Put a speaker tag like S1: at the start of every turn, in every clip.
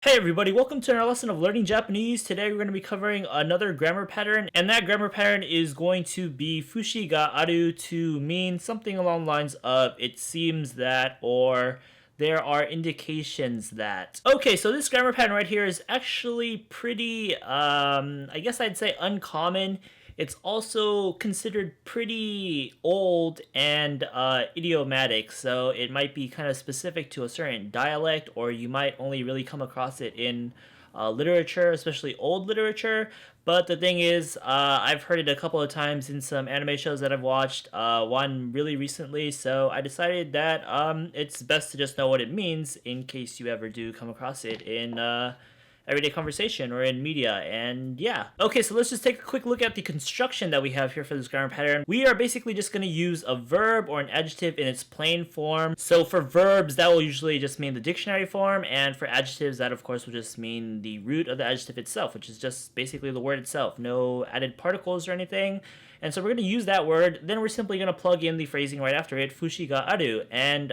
S1: Hey everybody, welcome to our lesson of learning Japanese. Today we're going to be covering another grammar pattern, and that grammar pattern is going to be fushi ga aru, to mean something along the lines of it seems that, or there are indications that. Okay, so this grammar pattern right here is actually pretty, I guess I'd say uncommon. It's also considered pretty old and idiomatic, so it might be kind of specific to a certain dialect, or you might only really come across it in literature, especially old literature. But the thing is, I've heard it a couple of times in some anime shows that I've watched, one really recently, so I decided that it's best to just know what it means in case you ever do come across it in everyday conversation or in media. And yeah, okay, so let's just take a quick look at the construction that we have here for this grammar pattern. We are basically just going to use a verb or an adjective in its plain form. So for verbs, that will usually just mean the dictionary form, and for adjectives, that of course will just mean the root of the adjective itself, which is just basically the word itself, no added particles or anything. And so we're going to use that word, then we're simply going to plug in the phrasing right after it, fushi ga aru. And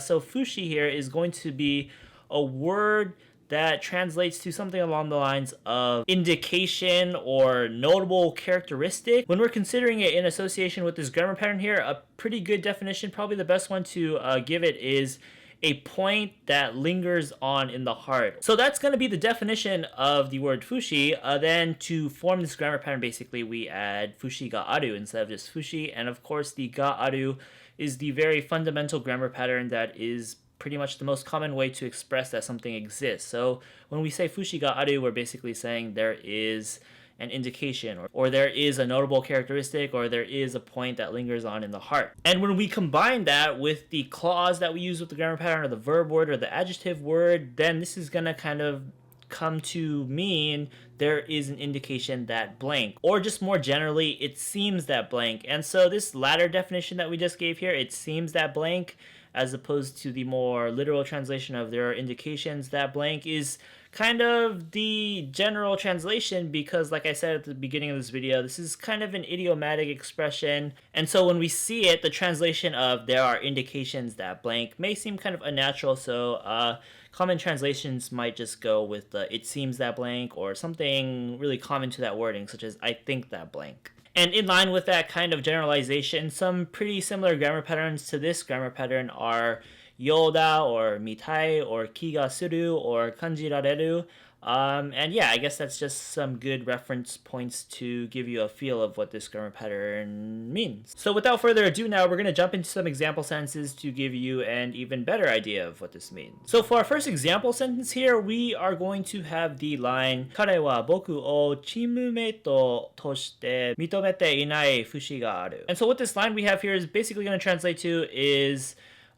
S1: so fushi here is going to be a word that translates to something along the lines of indication or notable characteristic. When we're considering it in association with this grammar pattern here, a pretty good definition, probably the best one to give it, is a point that lingers on in the heart. So that's going to be the definition of the word fushi. Then to form this grammar pattern, basically we add fushi ga aru instead of just fushi. And of course the ga aru is the very fundamental grammar pattern that is pretty much the most common way to express that something exists. So when we say fushi ga aru, we're basically saying there is an indication, or there is a notable characteristic, or there is a point that lingers on in the heart. And when we combine that with the clause that we use with the grammar pattern, or the verb word, or the adjective word, then this is going to kind of come to mean there is an indication that blank, or just more generally, it seems that blank. And so this latter definition that we just gave here, it seems that blank, as opposed to the more literal translation of there are indications that blank, is kind of the general translation, because like I said at the beginning of this video, this is kind of an idiomatic expression. And so when we see it, the translation of there are indications that blank may seem kind of unnatural. So common translations might just go with the it seems that blank, or something really common to that wording, such as I think that blank. And in line with that kind of generalization, some pretty similar grammar patterns to this grammar pattern are yoda, or mitai, or kiga suru, or kanjirareru. And yeah, I guess that's just some good reference points to give you a feel of what this grammar pattern means. So without further ado, now we're going to jump into some example sentences to give you an even better idea of what this means. So for our first example sentence here, we are going to have the line Kare wa boku o chimumate toshite mitomete inai fushi ga aru. And so what this line we have here is basically going to translate to is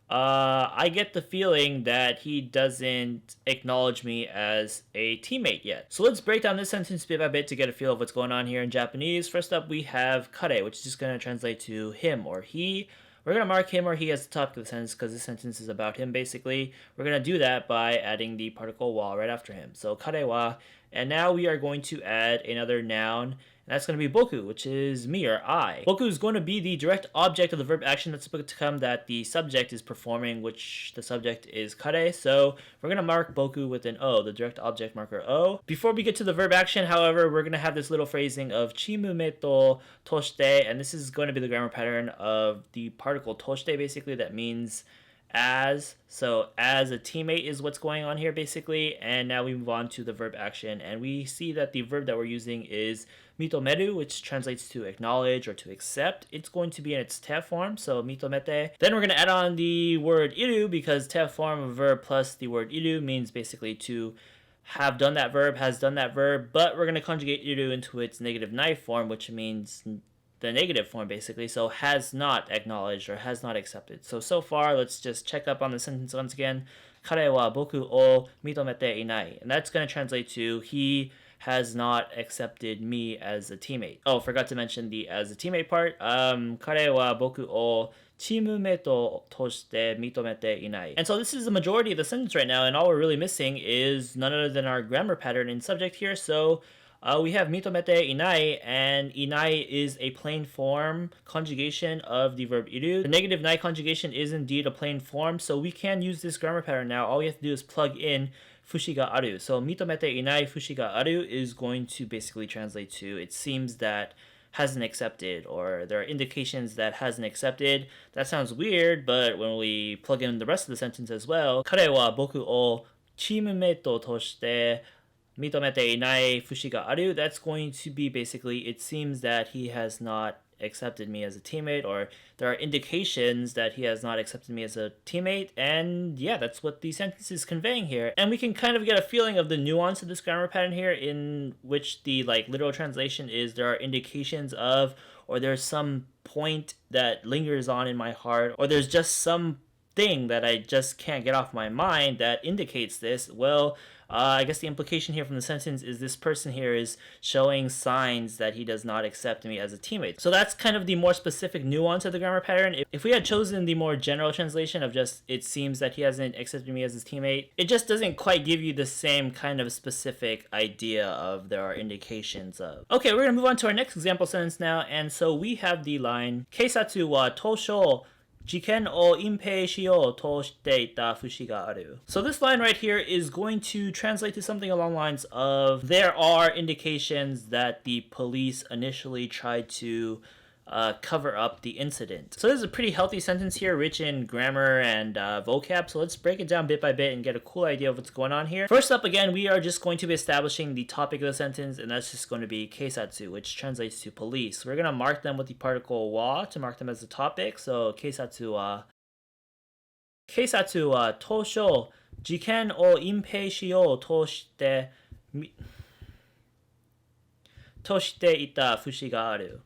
S1: I get the feeling that he doesn't acknowledge me as a teammate yet. So let's break down this sentence bit by bit to get a feel of what's going on here in Japanese. First up, we have kare, which is just going to translate to him or he. We're going to mark him or he as the topic of the sentence because this sentence is about him, basically. We're going to do that by adding the particle wa right after him. So kare wa. And now we are going to add another noun, and that's going to be boku, which is me or I. Boku is going to be the direct object of the verb action that's about to come that the subject is performing, which the subject is kare. So we're going to mark boku with an O, the direct object marker O. Before we get to the verb action, however, we're going to have this little phrasing of chimumeto toshite, and this is going to be the grammar pattern of the particle toshite, basically, that means as. So as a teammate is what's going on here, basically. And now we move on to the verb action, and we see that the verb that we're using is mitomete, which translates to acknowledge or to accept. It's going to be in its te form, so mitomete. Then we're going to add on the word iru, because te form of verb plus the word iru means basically to have done that verb, has done that verb, but we're going to conjugate iru into its negative nai form, which means the negative form, basically. So has not acknowledged or has not accepted. So far, let's just check up on the sentence once again. Kare wa boku o mitomete inai. And that's going to translate to he has not accepted me as a teammate. Oh, forgot to mention the as a teammate part. Kare wa boku o chimumeto toshite mitomete inai. And so this is the majority of the sentence right now, and all we're really missing is none other than our grammar pattern in subject here. So we have mitomete inai, and inai is a plain form conjugation of the verb iru. The negative nai conjugation is indeed a plain form, so we can use this grammar pattern now. All we have to do is plug in fushi ga aru. So mitomete inai fushi ga aru is going to basically translate to it seems that hasn't accepted, or there are indications that hasn't accepted. That sounds weird, but when we plug in the rest of the sentence as well, Kare wa boku o chimumeto toshite mitomete inai fushi ga aru, that's going to be basically it seems that he has not accepted me as a teammate, or there are indications that he has not accepted me as a teammate. And yeah, that's what the sentence is conveying here. And we can kind of get a feeling of the nuance of this grammar pattern here, in which the literal translation is there are indications of, or there's some point that lingers on in my heart, or there's just some thing that I just can't get off my mind that indicates this. Well, I guess the implication here from the sentence is this person here is showing signs that he does not accept me as a teammate. So that's kind of the more specific nuance of the grammar pattern. If we had chosen the more general translation of just it seems that he hasn't accepted me as his teammate, it just doesn't quite give you the same kind of specific idea of there are indications of. Okay, we're gonna move on to our next example sentence now, and so we have the line Keisatsu wa tosho jiken o inpei shiyou to shite ita fushi ga aru. So this line right here is going to translate to something along the lines of there are indications that the police initially tried to cover up the incident. So this is a pretty healthy sentence here, rich in grammar and vocab. So let's break it down bit by bit and get a cool idea of what's going on here. First up, again, we are just going to be establishing the topic of the sentence, and that's just going to be keisatsu, which translates to police. We're going to mark them with the particle wa to mark them as the topic. So keisatsu wa tosho jiken o inpei shiyou to shite ita fushi ga aru.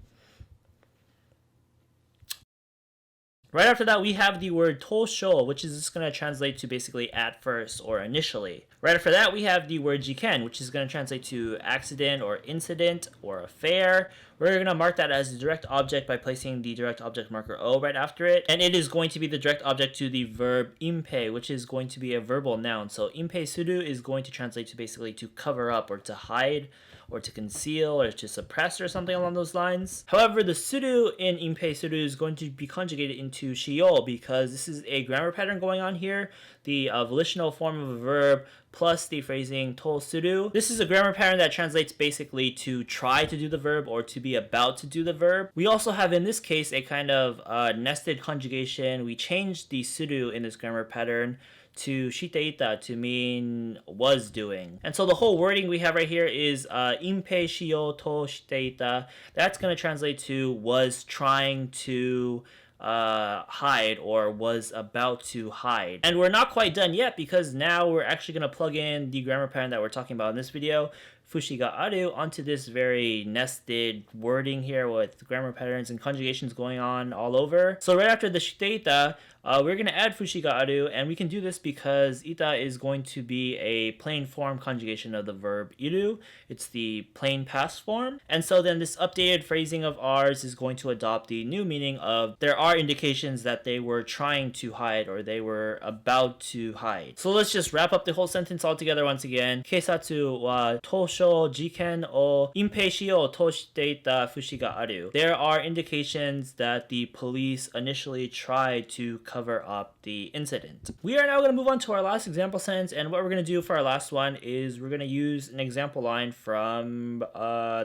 S1: Right after that, we have the word tosho, which is just going to translate to basically at first or initially. Right after that, we have the word jiken, which is going to translate to accident or incident or affair. We're going to mark that as the direct object by placing the direct object marker O right after it. And it is going to be the direct object to the verb inpei, which is going to be a verbal noun. So inpei suru is going to translate to basically to cover up or to hide, or to conceal, or to suppress, or something along those lines. However, the suru in inpei suru is going to be conjugated into shiyou because this is a grammar pattern going on here. The volitional form of a verb plus the phrasing to suru. This is a grammar pattern that translates basically to try to do the verb or to be about to do the verb. We also have in this case a kind of nested conjugation. We changed the suru in this grammar pattern to shiteita to mean was doing. And so the whole wording we have right here is inpei shiyou to shiteita. That's going to translate to was trying to hide or was about to hide. And we're not quite done yet because now we're actually going to plug in the grammar pattern that we're talking about in this video, fushi ga aru, onto this very nested wording here with grammar patterns and conjugations going on all over. So right after the shiteita, we're going to add fushi ga aru, and we can do this because ita is going to be a plain form conjugation of the verb iru. It's the plain past form. And so then this updated phrasing of ours is going to adopt the new meaning of there are indications that they were trying to hide or they were about to hide. So let's just wrap up the whole sentence all together once again. Keisatsu wa tosho jiken o inpei shiyou to shite ita fushi ga aru. There are indications that the police initially tried to cover up the incident. We are now going to move on to our last example sentence, and what we're going to do for our last one is we're going to use an example line from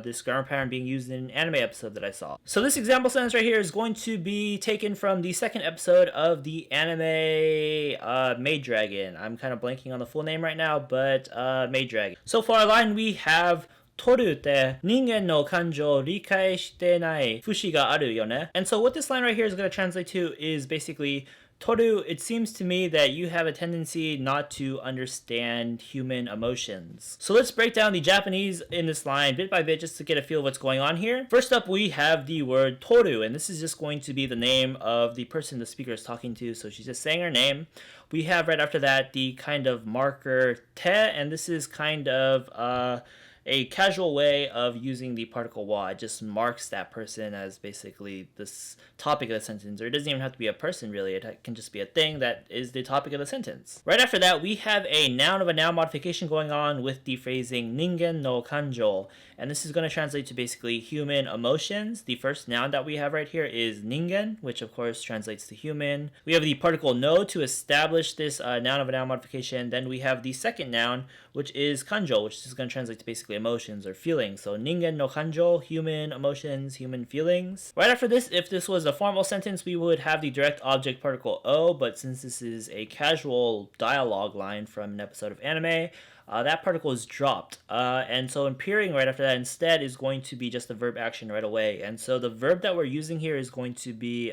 S1: this grammar pattern being used in an anime episode that I saw. So this example sentence right here is going to be taken from the second episode of the anime Maid Dragon. I'm kind of blanking on the full name right now, but Maid Dragon. So for our line, we have toru te ningen no kanjou rikai shite nai fushi ga aru yo ne. And so what this line right here is going to translate to is basically, Toru, it seems to me that you have a tendency not to understand human emotions. So let's break down the Japanese in this line bit by bit just to get a feel of what's going on here. First up, we have the word toru, and this is just going to be the name of the person the speaker is talking to, so she's just saying her name. We have right after that the kind of marker te, and this is kind of a casual way of using the particle wa. It just marks that person as basically this topic of the sentence, or it doesn't even have to be a person really. It can just be a thing that is the topic of the sentence. Right after that, we have a noun of a noun modification going on with the phrasing ningen no kanjo, and this is going to translate to basically human emotions. The first noun that we have right here is ningen, which of course translates to human. We have the particle no to establish this noun of a noun modification. Then we have the second noun, which is kanjo, which is going to translate to basically emotions or feelings. So ningen no kanjo, human emotions, human feelings. Right after this, if this was a formal sentence, we would have the direct object particle o, but since this is a casual dialogue line from an episode of anime, that particle is dropped. And so appearing right after that instead is going to be just the verb action right away. And so the verb that we're using here is going to be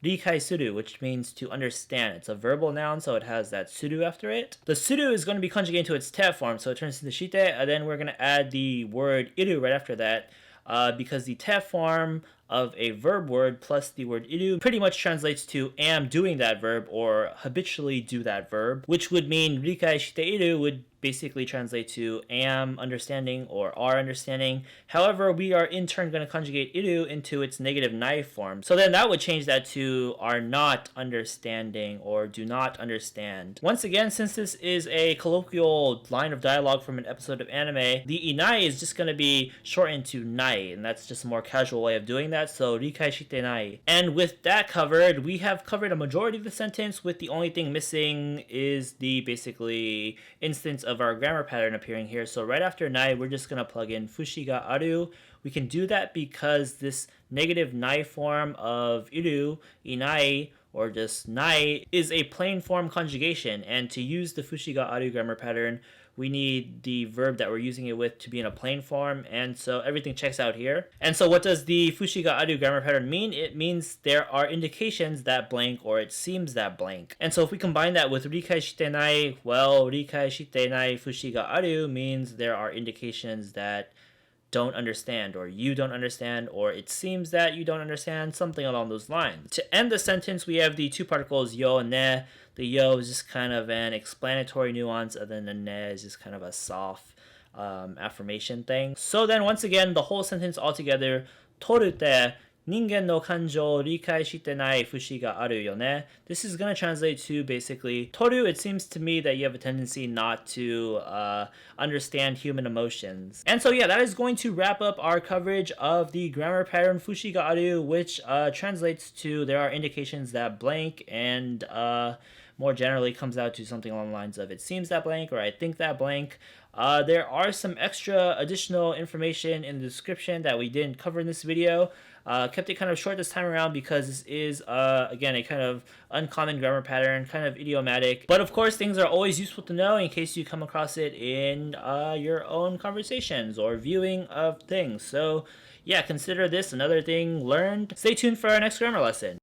S1: rikai suru, which means to understand. It's a verbal noun, so it has that suru after it. The suru is going to be conjugated to its te form, so it turns into shite, and then we're going to add the word iru right after that, because the te form of a verb word plus the word iru pretty much translates to am doing that verb or habitually do that verb, which would mean rikai shite iru would basically translate to am understanding or are understanding. However, we are in turn going to conjugate iru into its negative nai form. So then that would change that to are not understanding or do not understand. Once again, since this is a colloquial line of dialogue from an episode of anime, the inai is just going to be shortened to nai, and that's just a more casual way of doing that. So rikai shite nai. And with that covered, we have covered a majority of the sentence, with the only thing missing is the basically instance of our grammar pattern appearing here. So right after nai, we're just going to plug in fushi ga aru. We can do that because this negative nai form of iru, inai, or just nai, is a plain form conjugation. And to use the fushi ga aru grammar pattern, we need the verb that we're using it with to be in a plain form, and so everything checks out here. And so what does the fushi ga aru grammar pattern mean? It means there are indications that blank, or it seems that blank. And so if we combine that with rikai shite nai, well, rikai shite nai fushi ga aru means there are indications that don't understand, or you don't understand, or it seems that you don't understand, something along those lines. To end the sentence, we have the two particles yo and ne. The yo is just kind of an explanatory nuance, and then the ne is just kind of a soft affirmation thing. So then once again, the whole sentence altogether, torute ningen no kanjo rikai shite nai fushi ga aru yo ne. This is going to translate to basically, toru, it seems to me that you have a tendency not to understand human emotions. And so yeah, that is going to wrap up our coverage of the grammar pattern fushi ga aru, which translates to there are indications that blank, and more generally comes out to something along the lines of it seems that blank, or I think that blank. There are some extra additional information in the description that we didn't cover in this video. Kept it kind of short this time around because this is, again, a kind of uncommon grammar pattern, kind of idiomatic. But of course, things are always useful to know in case you come across it in your own conversations or viewing of things. So yeah, consider this another thing learned. Stay tuned for our next grammar lesson.